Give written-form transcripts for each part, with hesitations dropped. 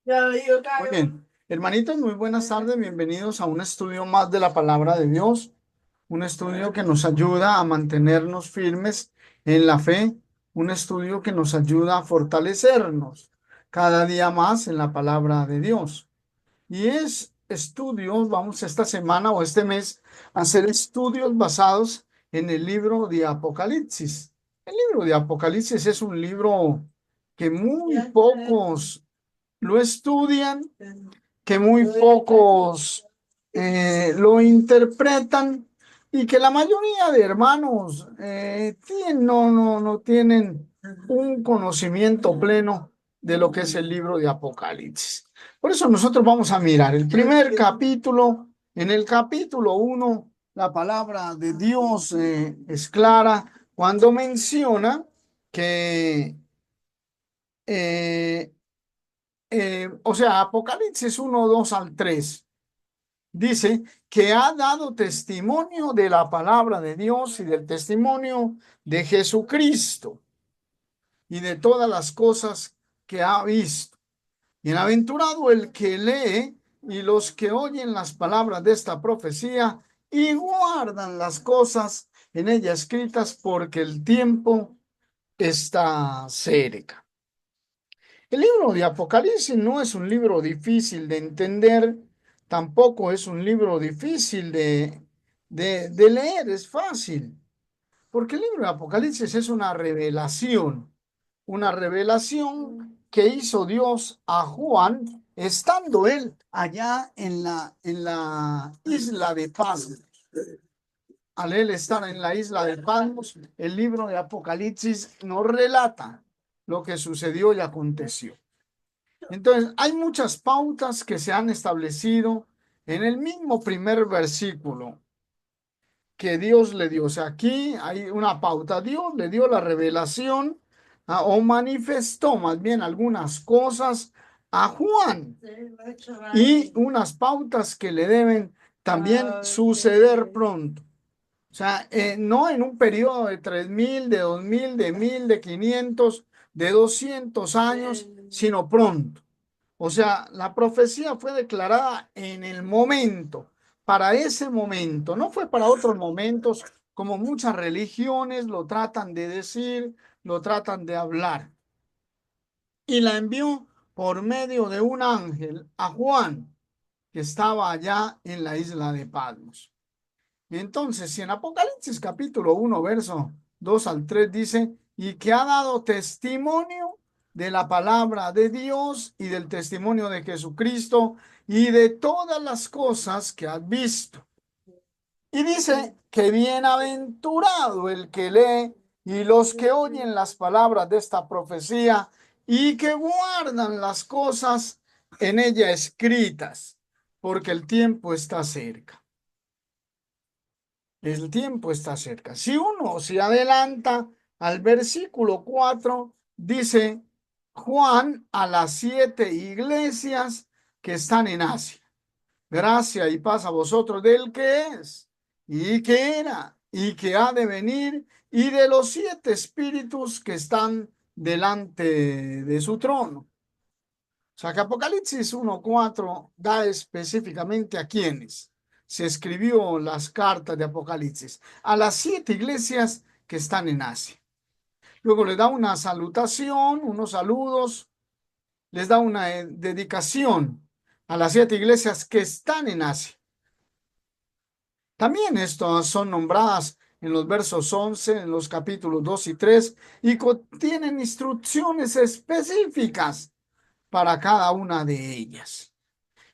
Muy bien, hermanitos, muy buenas tardes, bienvenidos a un estudio más de la palabra de Dios, un estudio que nos ayuda a mantenernos firmes en la fe, un estudio que nos ayuda a fortalecernos cada día más en la palabra de Dios. Y es estudios, vamos esta semana o este mes a hacer estudios basados en el libro de Apocalipsis. El libro de Apocalipsis es un libro que muy pocos lo estudian, que muy pocos lo interpretan y que la mayoría de hermanos no tienen un conocimiento pleno de lo que es el libro de Apocalipsis. Por eso nosotros vamos a mirar el primer capítulo. En el capítulo 1, la palabra de Dios es clara cuando menciona que eh, Apocalipsis 1, 2 al 3 dice que ha dado testimonio de la palabra de Dios y del testimonio de Jesucristo y de todas las cosas que ha visto. Bienaventurado el que lee y los que oyen las palabras de esta profecía y guardan las cosas en ella escritas, porque el tiempo está cerca. El libro de Apocalipsis no es un libro difícil de entender, tampoco es un libro difícil de leer, es fácil, porque el libro de Apocalipsis es una revelación que hizo Dios a Juan estando él allá en la isla de Patmos. Al él estar en la isla de Patmos, el libro de Apocalipsis nos relata lo que sucedió y aconteció. Entonces, hay muchas pautas que se han establecido en el mismo primer versículo que Dios le dio. O sea, aquí hay una pauta. Dios le dio la revelación o manifestó más bien algunas cosas a Juan y unas pautas que le deben también suceder pronto. O sea, no en un periodo de 3.000, de 2.000, de 1.000, de 500, de 200 años, sino pronto. O sea, la profecía fue declarada en el momento, para ese momento, no fue para otros momentos, como muchas religiones lo tratan de decir, lo tratan de hablar. Y la envió por medio de un ángel a Juan, que estaba allá en la isla de Patmos. Entonces, si en Apocalipsis capítulo 1, verso 2 al 3 dice, y que ha dado testimonio de la palabra de Dios y del testimonio de Jesucristo y de todas las cosas que has visto. Y dice que bienaventurado el que lee y los que oyen las palabras de esta profecía y que guardan las cosas en ella escritas, porque el tiempo está cerca. El tiempo está cerca. Si uno se adelanta al versículo 4, dice Juan a las 7 iglesias que están en Asia. Gracia y paz a vosotros del que es, y que era, y que ha de venir, y de los 7 espíritus que están delante de su trono. O sea que Apocalipsis 1, 4 da específicamente a quiénes se escribió las cartas de Apocalipsis, a las 7 iglesias que están en Asia. Luego le da una salutación, unos saludos, les da una dedicación a las 7 iglesias que están en Asia. También estas son nombradas en los versos 11, en los capítulos 2 y 3, y contienen instrucciones específicas para cada una de ellas.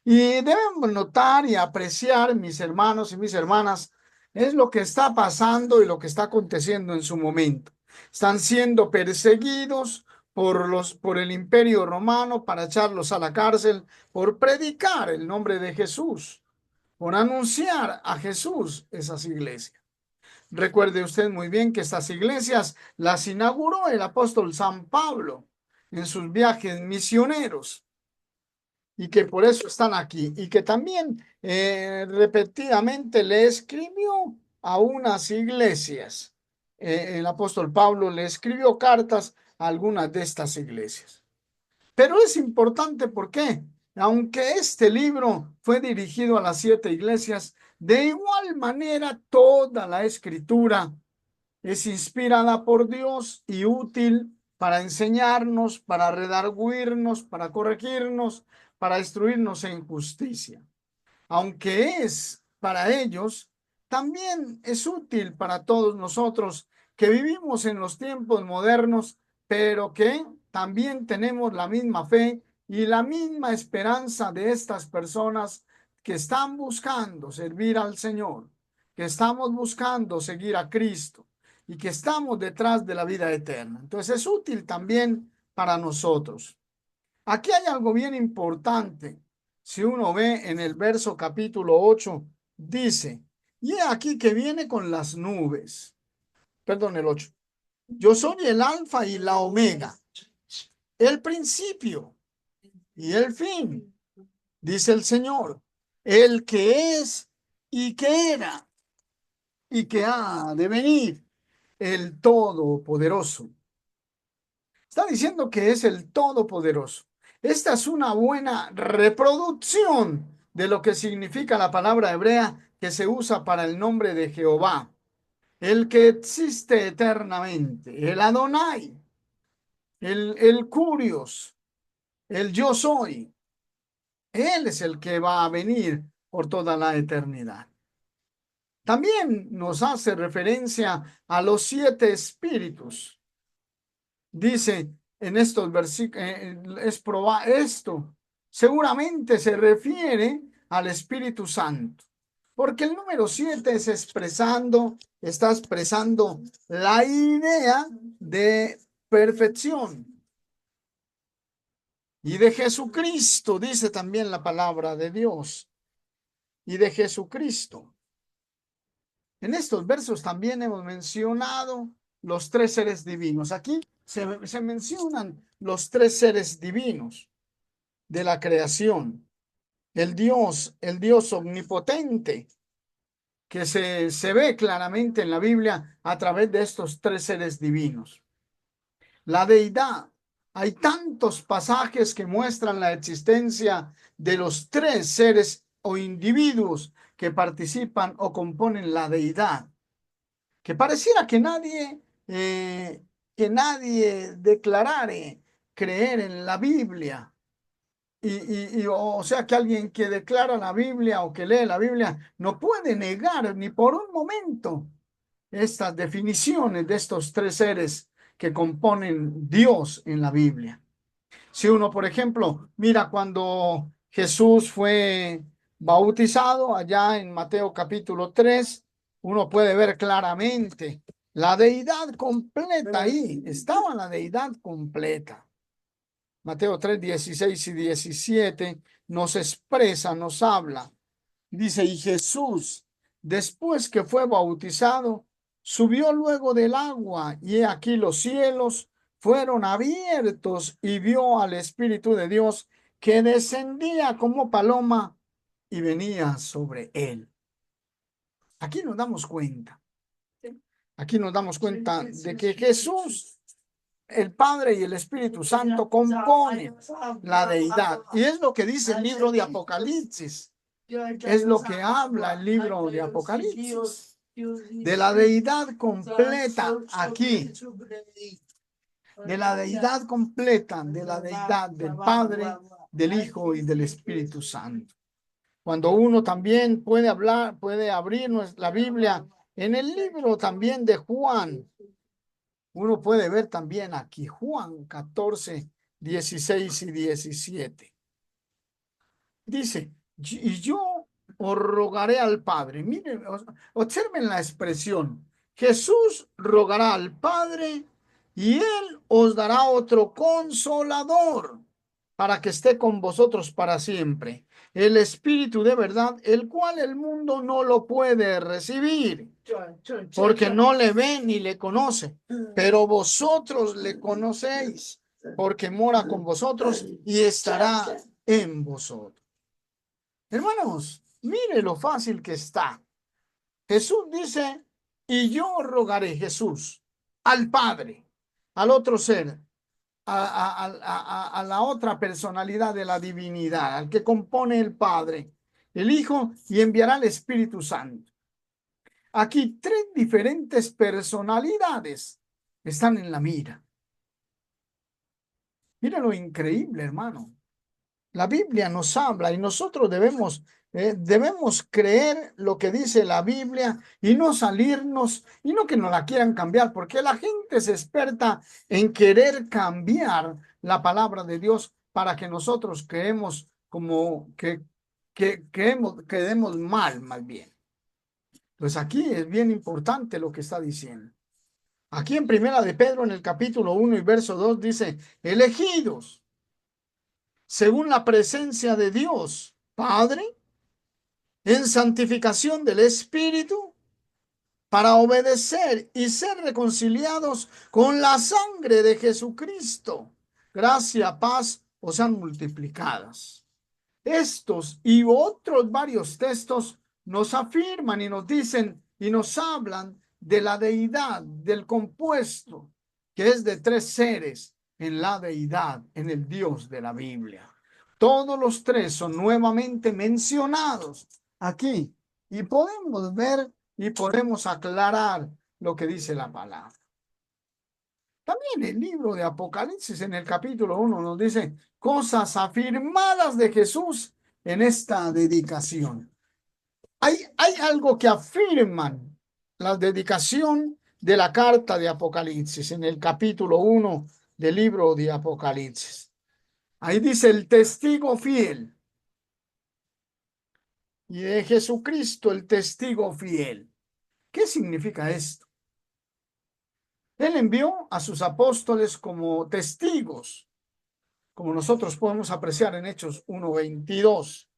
Y deben notar y apreciar, mis hermanos y mis hermanas, es lo que está pasando y lo que está aconteciendo en su momento. Están siendo perseguidos por el Imperio Romano para echarlos a la cárcel por predicar el nombre de Jesús, por anunciar a Jesús esas iglesias. Recuerde usted muy bien que estas iglesias las inauguró el apóstol San Pablo en sus viajes misioneros y que por eso están aquí y que también repetidamente le escribió a unas iglesias. El apóstol Pablo le escribió cartas a algunas de estas iglesias. Pero es importante, ¿por qué? Aunque este libro fue dirigido a las 7 iglesias, de igual manera toda la escritura es inspirada por Dios y útil para enseñarnos, para redarguirnos, para corregirnos, para instruirnos en justicia. Aunque es para ellos, también es útil para todos nosotros que vivimos en los tiempos modernos, pero que también tenemos la misma fe y la misma esperanza de estas personas que están buscando servir al Señor, que estamos buscando seguir a Cristo y que estamos detrás de la vida eterna. Entonces es útil también para nosotros. Aquí hay algo bien importante. Si uno ve en el verso capítulo 8, dice, y he aquí que viene con las nubes. Perdón, el 8. Yo soy el alfa y la omega, el principio y el fin, dice el Señor, el que es y que era y que ha de venir, el Todopoderoso. Está diciendo que es el Todopoderoso. Esta es una buena reproducción de lo que significa la palabra hebrea que se usa para el nombre de Jehová, el que existe eternamente, el Adonai, el Curios, el yo soy. Él es el que va a venir por toda la eternidad. También nos hace referencia a los 7 espíritus. Dice en estos versículos, esto seguramente se refiere al Espíritu Santo, porque el número 7 está expresando la idea de perfección y de Jesucristo, dice también la palabra de Dios, y de Jesucristo. En estos versos también hemos mencionado los 3 seres divinos. Aquí se mencionan los 3 seres divinos de la creación. El Dios omnipotente, que se ve claramente en la Biblia a través de estos 3 seres divinos. La deidad. Hay tantos pasajes que muestran la existencia de los 3 seres o individuos que participan o componen la deidad, que pareciera que nadie declarare creer en la Biblia. O sea que alguien que declara la Biblia o que lee la Biblia no puede negar ni por un momento estas definiciones de estos 3 seres que componen Dios en la Biblia. Si uno, por ejemplo, mira cuando Jesús fue bautizado allá en Mateo capítulo 3, uno puede ver claramente la deidad completa ahí. Estaba la deidad completa. Mateo 3, 16 y 17 nos expresa, nos habla. Dice, y Jesús, después que fue bautizado, subió luego del agua, y he aquí los cielos fueron abiertos, y vio al Espíritu de Dios que descendía como paloma y venía sobre él. Aquí nos damos cuenta. Aquí nos damos cuenta de que Jesús, el Padre y el Espíritu Santo componen la deidad. Y es lo que dice el libro de Apocalipsis. Es lo que habla el libro de Apocalipsis. De la deidad completa aquí. De la deidad completa, de la deidad del Padre, del Hijo y del Espíritu Santo. Cuando uno también puede hablar, puede abrir la Biblia en el libro también de Juan. Uno puede ver también aquí Juan 14, 16 y 17. Dice, y yo os rogaré al Padre. Miren, observen la expresión. Jesús rogará al Padre y Él os dará otro consolador para que esté con vosotros para siempre. El Espíritu de verdad, el cual el mundo no lo puede recibir, porque no le ve ni le conoce, pero vosotros le conocéis, porque mora con vosotros y estará en vosotros. Hermanos, mire lo fácil que está. Jesús dice, y yo rogaré, Jesús, al Padre, al otro ser, a la otra personalidad de la divinidad, al que compone el Padre, el Hijo y enviará el Espíritu Santo. Aquí tres diferentes personalidades están en la mira. Mira lo increíble, hermano. La Biblia nos habla y nosotros debemos creer lo que dice la Biblia y no salirnos y no que nos la quieran cambiar, porque la gente es experta en querer cambiar la palabra de Dios para que nosotros creemos como que quedemos mal, más bien. Pues aquí es bien importante lo que está diciendo. Aquí en Primera de Pedro, en el capítulo 1 y verso 2, dice, elegidos según la presencia de Dios, Padre, en santificación del Espíritu, para obedecer y ser reconciliados con la sangre de Jesucristo. Gracia, paz os sean multiplicadas. Estos y otros varios textos nos afirman y nos dicen y nos hablan de la deidad, del compuesto, que es de tres seres en la deidad, en el Dios de la Biblia. Todos los tres son nuevamente mencionados aquí y podemos ver y podemos aclarar lo que dice la palabra. También el libro de Apocalipsis en el capítulo 1 nos dice cosas afirmadas de Jesús en esta dedicación. Hay algo que afirman la dedicación de la carta de Apocalipsis en el capítulo 1 del libro de Apocalipsis. Ahí dice el testigo fiel y de Jesucristo el testigo fiel. ¿Qué significa esto? Él envió a sus apóstoles como testigos, como nosotros podemos apreciar en Hechos 1:22.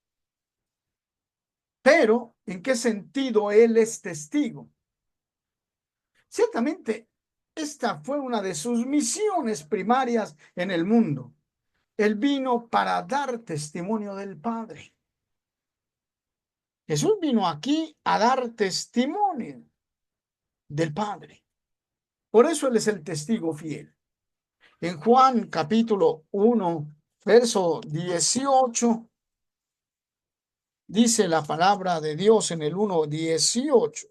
Pero, ¿en qué sentido Él es testigo? Ciertamente, esta fue una de sus misiones primarias en el mundo. Él vino para dar testimonio del Padre. Jesús vino aquí a dar testimonio del Padre. Por eso Él es el testigo fiel. En Juan capítulo 1, verso 18, dice la palabra de Dios en el 1:18.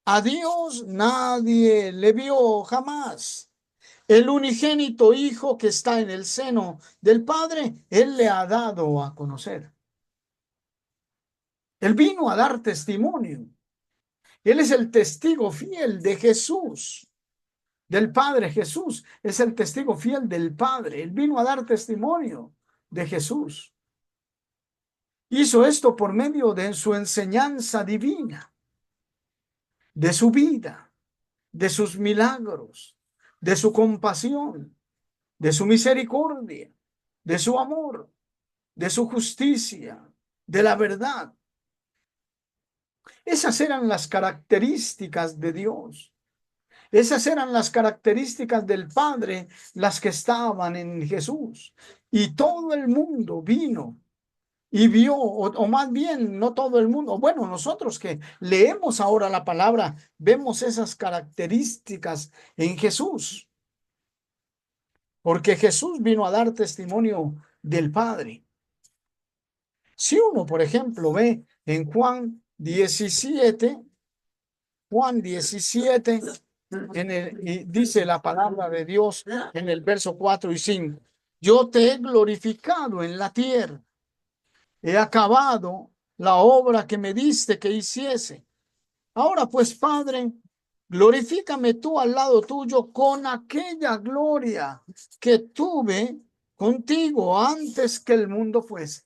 A Dios nadie le vio jamás. El unigénito Hijo que está en el seno del Padre, Él le ha dado a conocer. Él vino a dar testimonio. Él es el testigo fiel de Jesús, del Padre. Jesús es el testigo fiel del Padre. Él vino a dar testimonio de Jesús. Hizo esto por medio de su enseñanza divina, de su vida, de sus milagros, de su compasión, de su misericordia, de su amor, de su justicia, de la verdad. Esas eran las características de Dios. Esas eran las características del Padre, las que estaban en Jesús. Y todo el mundo vino y vio, o más bien, no todo el mundo. Bueno, nosotros que leemos ahora la palabra, vemos esas características en Jesús. Porque Jesús vino a dar testimonio del Padre. Si uno, por ejemplo, ve en Juan 17, y dice la palabra de Dios en el verso 4 y 5, yo te he glorificado en la tierra, he acabado la obra que me diste que hiciese. Ahora pues, Padre, glorifícame tú al lado tuyo con aquella gloria que tuve contigo antes que el mundo fuese.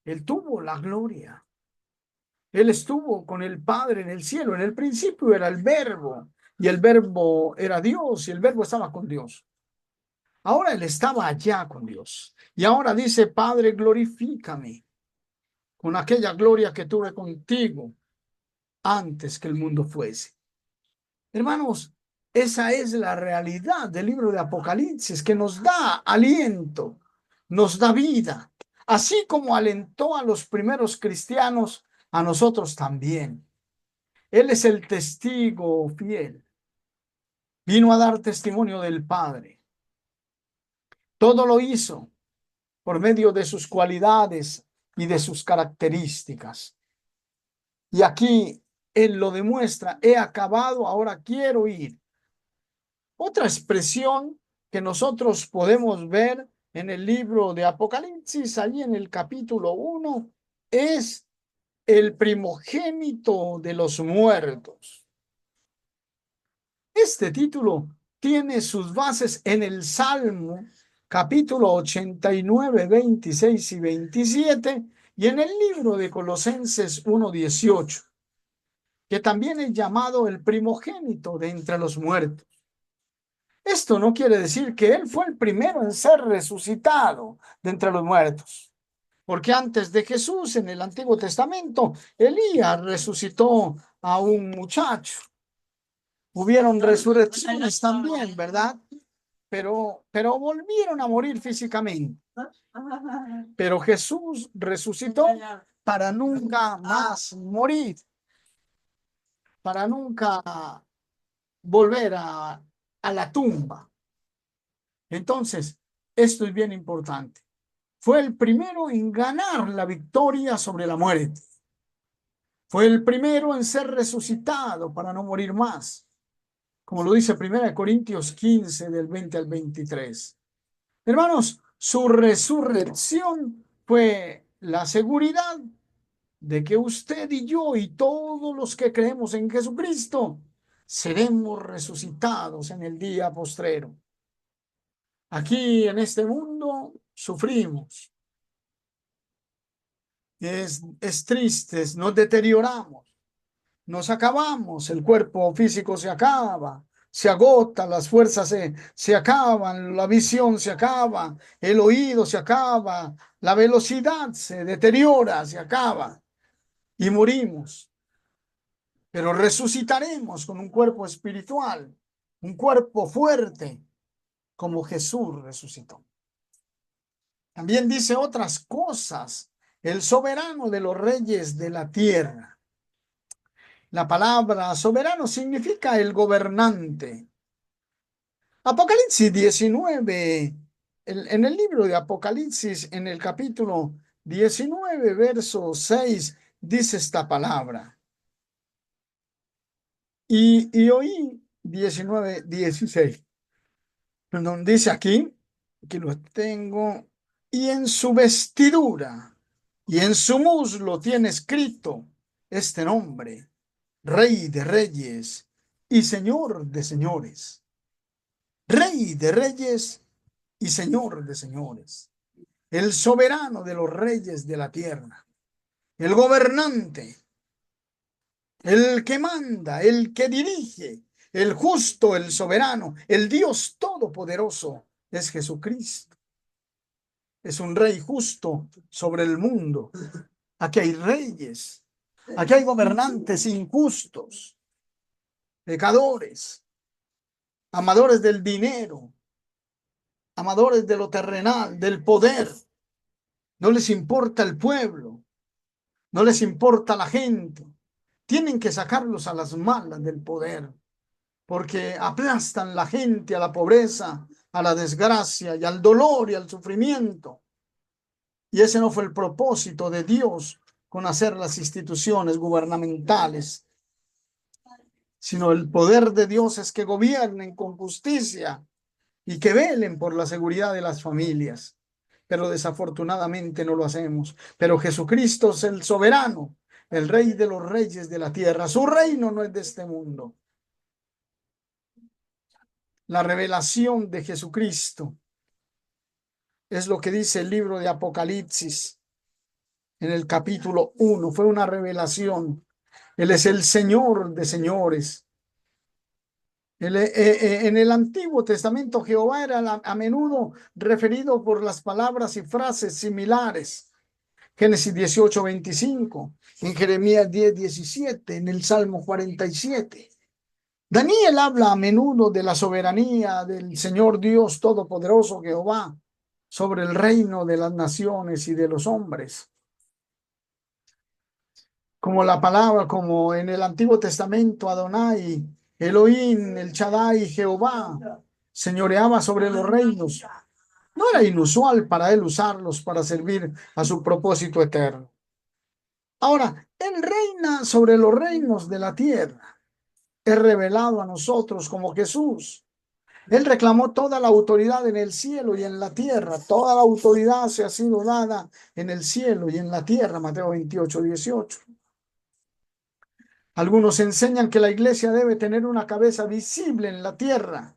Él tuvo la gloria. Él estuvo con el Padre en el cielo. En el principio era el Verbo, y el Verbo era Dios, y el Verbo estaba con Dios. Ahora él estaba allá con Dios. Y ahora dice, Padre, glorifícame con aquella gloria que tuve contigo antes que el mundo fuese. Hermanos, esa es la realidad del libro de Apocalipsis, que nos da aliento, nos da vida, así como alentó a los primeros cristianos, a nosotros también. Él es el testigo fiel. Vino a dar testimonio del Padre. Todo lo hizo por medio de sus cualidades y de sus características. Y aquí Él lo demuestra: he acabado, ahora quiero ir. Otra expresión que nosotros podemos ver en el libro de Apocalipsis, allí en el capítulo 1, es el primogénito de los muertos. Este título tiene sus bases en el Salmo capítulo 89, 26 y 27 y en el libro de Colosenses 1:18, que también es llamado el primogénito de entre los muertos. Esto no quiere decir que él fue el primero en ser resucitado de entre los muertos, porque antes de Jesús en el Antiguo Testamento, Elías resucitó a un muchacho. Hubieron resurrecciones también, ¿verdad? Pero volvieron a morir físicamente. Pero Jesús resucitó para nunca más morir, para nunca volver a la tumba. Entonces, esto es bien importante. Fue el primero en ganar la victoria sobre la muerte. Fue el primero en ser resucitado para no morir más, como lo dice 1 Corintios 15, del 20 al 23. Hermanos, su resurrección fue la seguridad de que usted y yo y todos los que creemos en Jesucristo seremos resucitados en el día postrero. Aquí en este mundo sufrimos, es triste, nos deterioramos, nos acabamos, el cuerpo físico se acaba, se agota, las fuerzas se acaban, la visión se acaba, el oído se acaba, la velocidad se deteriora, se acaba y morimos. Pero resucitaremos con un cuerpo espiritual, un cuerpo fuerte, como Jesús resucitó. También dice otras cosas: el soberano de los reyes de la tierra. La palabra soberano significa el gobernante. Apocalipsis 19, en el libro de Apocalipsis, en el capítulo 19, verso 6, dice esta palabra. Y oí 19, 16. Perdón, dice aquí, que lo tengo, y en su vestidura y en su muslo tiene escrito este nombre: Rey de Reyes y Señor de Señores. Rey de Reyes y Señor de Señores. El soberano de los reyes de la tierra. El gobernante. El que manda, el que dirige. El justo, el soberano, el Dios todopoderoso es Jesucristo. Es un rey justo sobre el mundo. Aquí hay reyes. Aquí hay gobernantes injustos, pecadores, amadores del dinero, amadores de lo terrenal, del poder. No les importa el pueblo, no les importa la gente. Tienen que sacarlos a las malas del poder, porque aplastan la gente a la pobreza, a la desgracia y al dolor y al sufrimiento. Y ese no fue el propósito de Dios con hacer las instituciones gubernamentales, sino el poder de Dios es que gobiernen con justicia y que velen por la seguridad de las familias. Pero desafortunadamente no lo hacemos. Pero Jesucristo es el soberano, el rey de los reyes de la tierra. Su reino no es de este mundo. La revelación de Jesucristo es lo que dice el libro de Apocalipsis en el capítulo 1. Fue una revelación. Él es el Señor de señores. En el Antiguo Testamento, Jehová era a menudo referido por las palabras y frases similares. Génesis 18, 25, en Jeremías 10, 17, en el Salmo 47. Daniel habla a menudo de la soberanía del Señor Dios Todopoderoso Jehová sobre el reino de las naciones y de los hombres. Como la palabra, como en el Antiguo Testamento, Adonai Elohim, el Shaddai, Jehová, señoreaba sobre los reinos. No era inusual para él usarlos para servir a su propósito eterno. Ahora, él reina sobre los reinos de la tierra. Es revelado a nosotros como Jesús. Él reclamó toda la autoridad en el cielo y en la tierra. Toda la autoridad se ha sido dada en el cielo y en la tierra. Mateo 28:18. Algunos enseñan que la iglesia debe tener una cabeza visible en la tierra.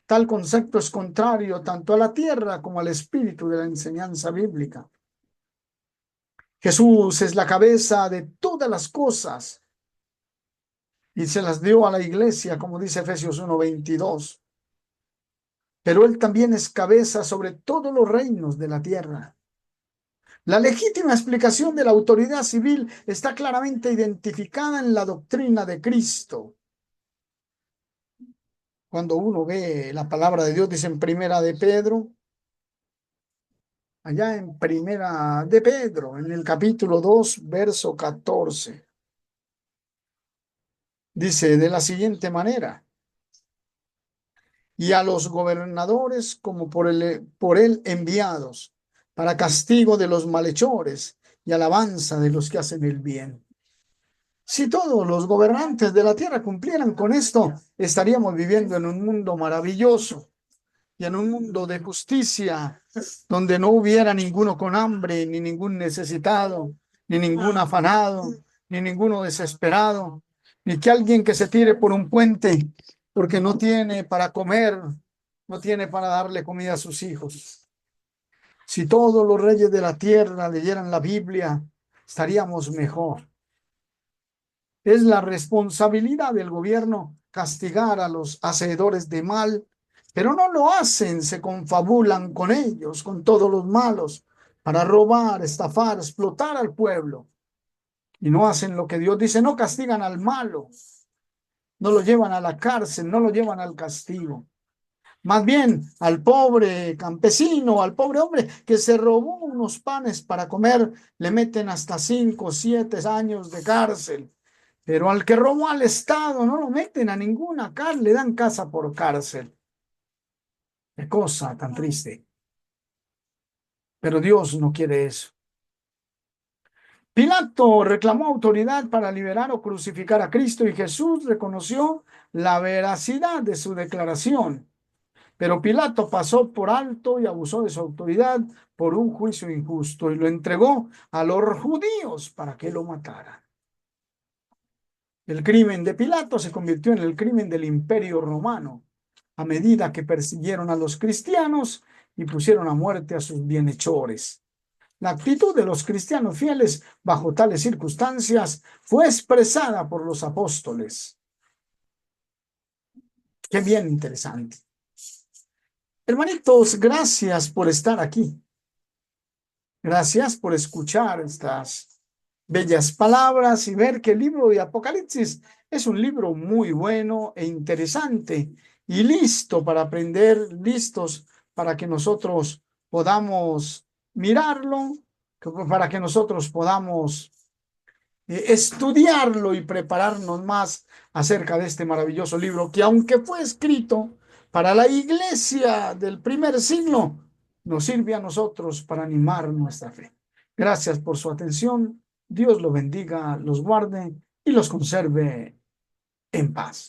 Tal concepto es contrario tanto a la tierra como al espíritu de la enseñanza bíblica. Jesús es la cabeza de todas las cosas y se las dio a la iglesia, como dice Efesios 1:22. Pero él también es cabeza sobre todos los reinos de la tierra. La legítima explicación de la autoridad civil está claramente identificada en la doctrina de Cristo. Cuando uno ve la palabra de Dios, dice en Primera de Pedro, allá en Primera de Pedro, en el capítulo 2, verso 14, dice de la siguiente manera: y a los gobernadores como por él enviados, para castigo de los malhechores y alabanza de los que hacen el bien. Si todos los gobernantes de la tierra cumplieran con esto, estaríamos viviendo en un mundo maravilloso y en un mundo de justicia, donde no hubiera ninguno con hambre, ni ningún necesitado, ni ningún afanado, ni ninguno desesperado, ni que alguien que se tire por un puente porque no tiene para comer, no tiene para darle comida a sus hijos. Si todos los reyes de la tierra leyeran la Biblia, estaríamos mejor. Es la responsabilidad del gobierno castigar a los hacedores de mal, pero no lo hacen, se confabulan con ellos, con todos los malos, para robar, estafar, explotar al pueblo. Y no hacen lo que Dios dice, no castigan al malo, no lo llevan a la cárcel, no lo llevan al castigo. Más bien al pobre campesino, al pobre hombre que se robó unos panes para comer, le meten hasta 5 o 7 años de cárcel. Pero al que robó al Estado no lo meten a ninguna cárcel, le dan casa por cárcel. Qué cosa tan triste. Pero Dios no quiere eso. Pilato reclamó autoridad para liberar o crucificar a Cristo y Jesús reconoció la veracidad de su declaración. Pero Pilato pasó por alto y abusó de su autoridad por un juicio injusto y lo entregó a los judíos para que lo mataran. El crimen de Pilato se convirtió en el crimen del Imperio Romano, a medida que persiguieron a los cristianos y pusieron a muerte a sus bienhechores. La actitud de los cristianos fieles bajo tales circunstancias fue expresada por los apóstoles. Qué bien interesante. Hermanitos, gracias por estar aquí. Gracias por escuchar estas bellas palabras y ver que el libro de Apocalipsis es un libro muy bueno e interesante y listo para aprender, listos para que nosotros podamos mirarlo, para que nosotros podamos estudiarlo y prepararnos más acerca de este maravilloso libro que, aunque fue escrito para la iglesia del primer siglo, nos sirve a nosotros para animar nuestra fe. Gracias por su atención. Dios los bendiga, los guarde y los conserve en paz.